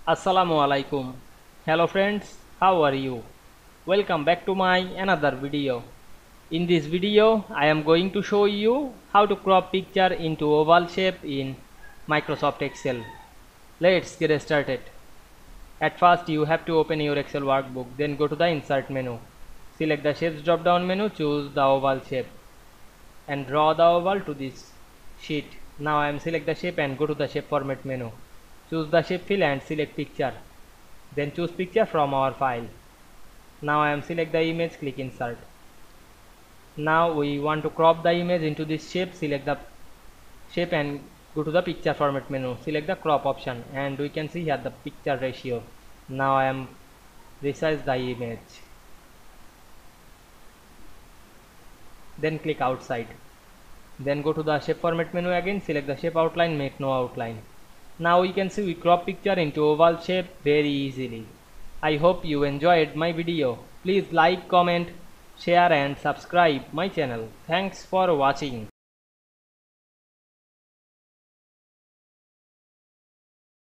Assalamu Walaikum. Hello friends, how are you? Welcome back to my another video. In this video, I am going to show you how to crop picture into oval shape in Microsoft Excel. Let's get started. At first, you have to open your Excel workbook, then go to the Insert menu. Select the Shapes drop down menu, choose the oval shape and draw the oval to this sheet. Now I am select the shape and go to the Shape Format menu. Choose the shape fill and select picture. Then choose picture from our file. Now I am select the image, click insert. Now we want to crop the image into this shape. Select the shape and go to the picture format menu. Select the crop option and we can see here the picture ratio. Now I am resize the image. Then click outside. Then go to the shape format menu again. Select the shape outline, make no outline. Now we can see we crop picture into oval shape very easily. I hope you enjoyed my video. Please like, comment, share and subscribe my channel. Thanks for watching.